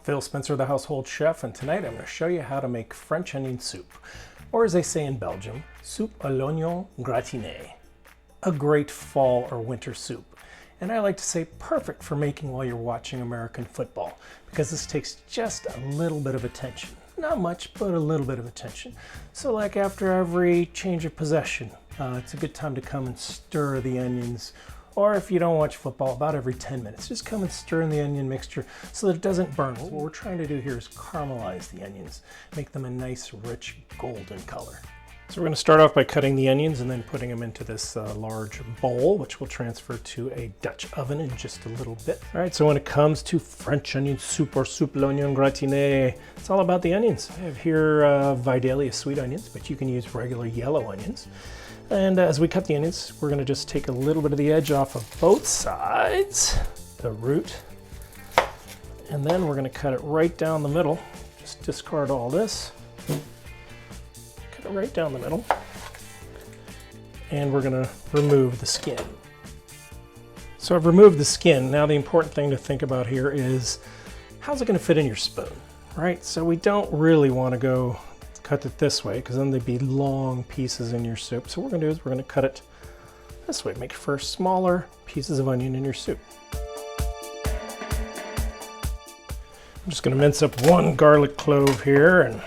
Phil Spencer, the household chef, and tonight I'm going to show you how to make French onion soup, or as they say in Belgium, soupe à l'oignon gratiné. A great fall or winter soup, and I like to say perfect for making while you're watching American football, because this takes just a little bit of attention. Not much, but a little bit of attention. So like after every change of possession, it's a good time to come and stir the onions. Or if you don't watch football, about every 10 minutes, just come and stir in the onion mixture so that it doesn't burn. What we're trying to do here is caramelize the onions, make them a nice, rich, golden color. So we're going to start off by cutting the onions and then putting them into this large bowl, which we'll transfer to a Dutch oven in just a little bit. All right, so when it comes to French onion soup or soupe à l'oignon gratiné, it's all about the onions. I have here Vidalia sweet onions, but you can use regular yellow onions. And as we cut the onions, we're going to just take a little bit of the edge off of both sides, the root, and then we're going to cut it right down the middle. Just discard all this, cut it right down the middle, and we're going to remove the skin. So I've removed the skin. Now the important thing to think about here is how's it going to fit in your spoon, right? So we don't really want to go cut it this way because then they'd be long pieces in your soup. So what we're going to do is we're going to cut it this way, make for smaller pieces of onion in your soup. I'm just going to mince up one garlic clove here, and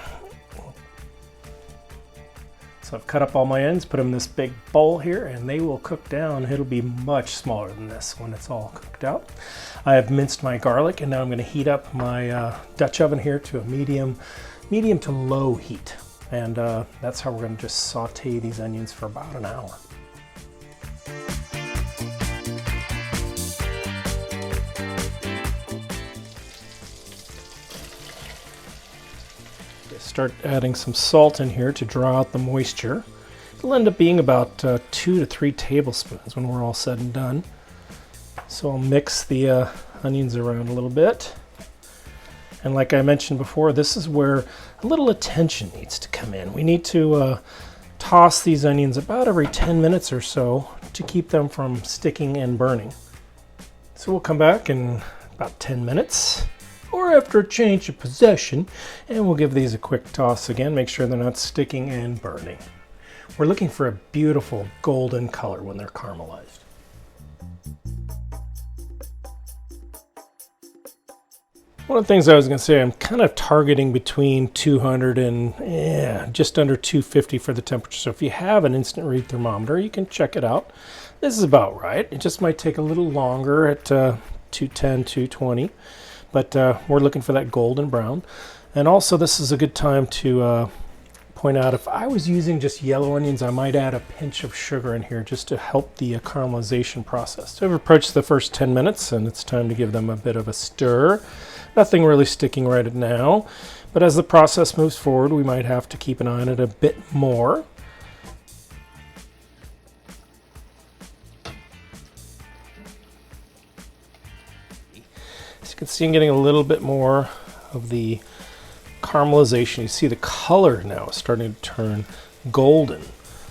so I've cut up all my onions, put them in this big bowl here, and they will cook down. It'll be much smaller than this when it's all cooked out. I have minced my garlic, and now I'm going to heat up my Dutch oven here to a medium to low heat, and that's how we're going to just saute these onions for about an hour. Start adding some salt in here to draw out the moisture. It'll end up being about 2 to 3 tablespoons when we're all said and done. So I'll mix the onions around a little bit. And like I mentioned before, this is where a little attention needs to come in. We need to toss these onions about every 10 minutes or so to keep them from sticking and burning. So we'll come back in about 10 minutes or after a change of possession, and we'll give these a quick toss again, make sure they're not sticking and burning. We're looking for a beautiful golden color when they're caramelized. One of the things I was going to say, I'm kind of targeting between 200 and just under 250 for the temperature. So if you have an instant read thermometer, you can check it out. This is about right. It just might take a little longer at 210, 220, but we're looking for that golden brown. And also this is a good time to point out, if I was using just yellow onions, I might add a pinch of sugar in here just to help the caramelization process. So I've approached the first 10 minutes and it's time to give them a bit of a stir. Nothing really sticking right now, but as the process moves forward, we might have to keep an eye on it a bit more. As you can see, I'm getting a little bit more of the caramelization. You see the color now is starting to turn golden.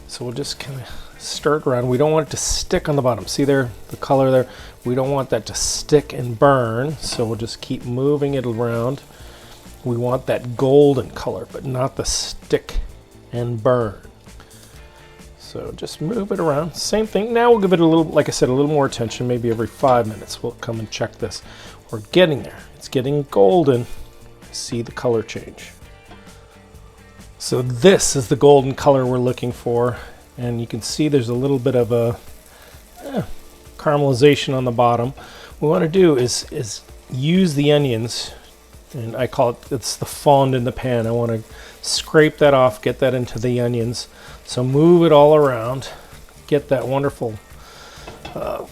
So we'll just kind of stir it around. We don't want it to stick on the bottom. See there, the color there? We don't want that to stick and burn, so we'll just keep moving it around. We want that golden color, but not the stick and burn. So just move it around. Same thing. Now we'll give it a little, like I said, a little more attention. Maybe every 5 minutes we'll come and check this. We're getting there. It's getting golden. See the color change. So this is the golden color we're looking for. And you can see there's a little bit of a caramelization on the bottom. What we want to do is use the onions, and I call it's the fond in the pan. I want to scrape that off, get that into the onions. So move it all around, get that wonderful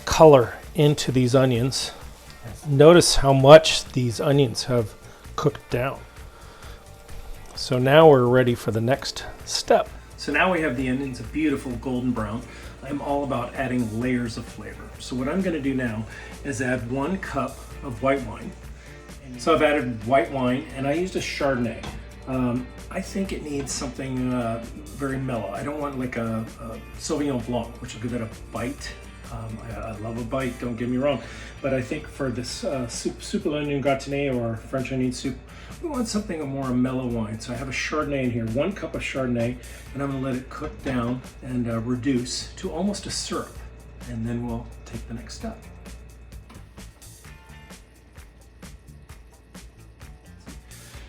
color into these onions. Notice how much these onions have cooked down. So now we're ready for the next step. So now we have the onions a beautiful golden brown. I'm all about adding layers of flavor. So what I'm going to do now is add 1 cup of white wine. So I've added white wine, and I used a Chardonnay. I think it needs something very mellow. I don't want like a Sauvignon Blanc, which will give it a bite I love a bite, don't get me wrong, but I think for this soup à l'oignon gratiné or French onion soup, we want something more mellow wine. So I have a Chardonnay in here, 1 cup of Chardonnay, and I'm going to let it cook down and reduce to almost a syrup, and then we'll take the next step.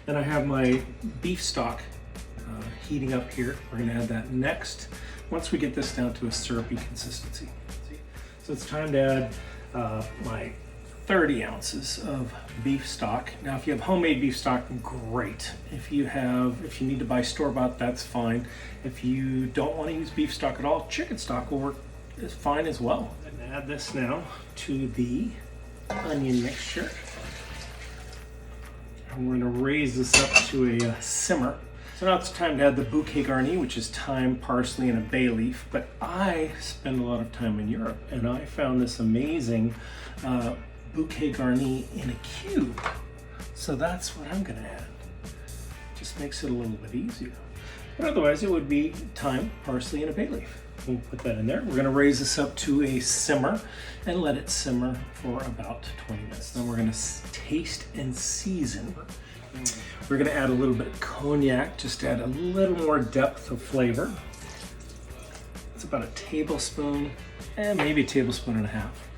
Then I have my beef stock heating up here. We're going to add that next once we get this down to a syrupy consistency. So it's time to add my 30 ounces of beef stock. Now, if you have homemade beef stock, great. If you need to buy store-bought, that's fine. If you don't want to use beef stock at all, chicken stock will work fine as well. And add this now to the onion mixture. And we're going to raise this up to a simmer. So now it's time to add the bouquet garni, which is thyme, parsley, and a bay leaf. But I spend a lot of time in Europe, and I found this amazing bouquet garni in a cube. So that's what I'm going to add. Just makes it a little bit easier. But otherwise, it would be thyme, parsley, and a bay leaf. We'll put that in there. We're going to raise this up to a simmer and let it simmer for about 20 minutes. Then we're going to taste and season. We're going to add a little bit of cognac, just to add a little more depth of flavor. It's about a tablespoon and maybe a tablespoon and a half.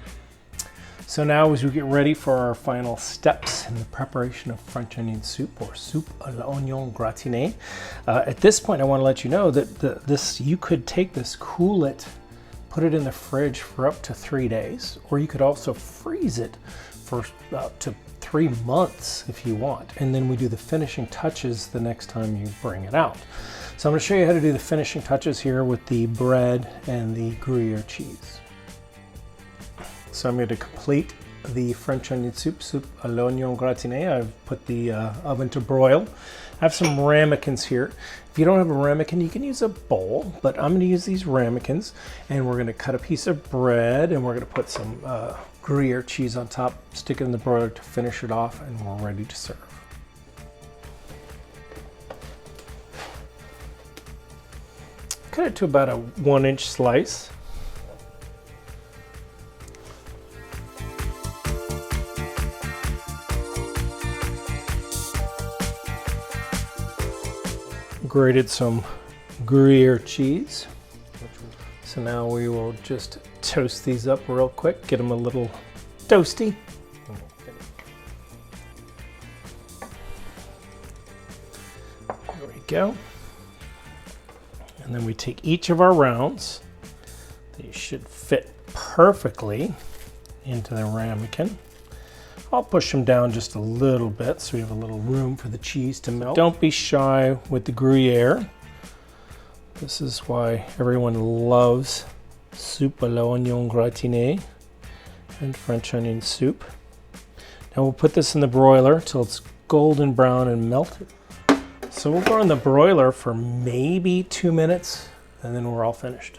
So now as we get ready for our final steps in the preparation of French onion soup or soup à l'oignon gratiné, at this point I want to let you know that you could take this, cool it, put it in the fridge for up to 3 days, or you could also freeze it for up to 3 months if you want. And then we do the finishing touches the next time you bring it out. So I'm going to show you how to do the finishing touches here with the bread and the Gruyere cheese. So I'm going to complete the French onion soup à l'oignon gratiné. I've put the oven to broil. I have some ramekins here. If you don't have a ramekin, you can use a bowl, but I'm going to use these ramekins, and we're going to cut a piece of bread, and we're going to put some Gruyere cheese on top, stick it in the broiler to finish it off, and we're ready to serve. Cut it to about a 1-inch slice. Grated some Gruyere cheese. So now we will just toast these up real quick, get them a little toasty. There we go. And then we take each of our rounds. These should fit perfectly into the ramekin. I'll push them down just a little bit so we have a little room for the cheese to melt. Don't be shy with the Gruyere. This is why everyone loves soup à l'oignon gratiné and French onion soup. Now we'll put this in the broiler till it's golden brown and melted. So we'll go in the broiler for maybe 2 minutes, and then we're all finished.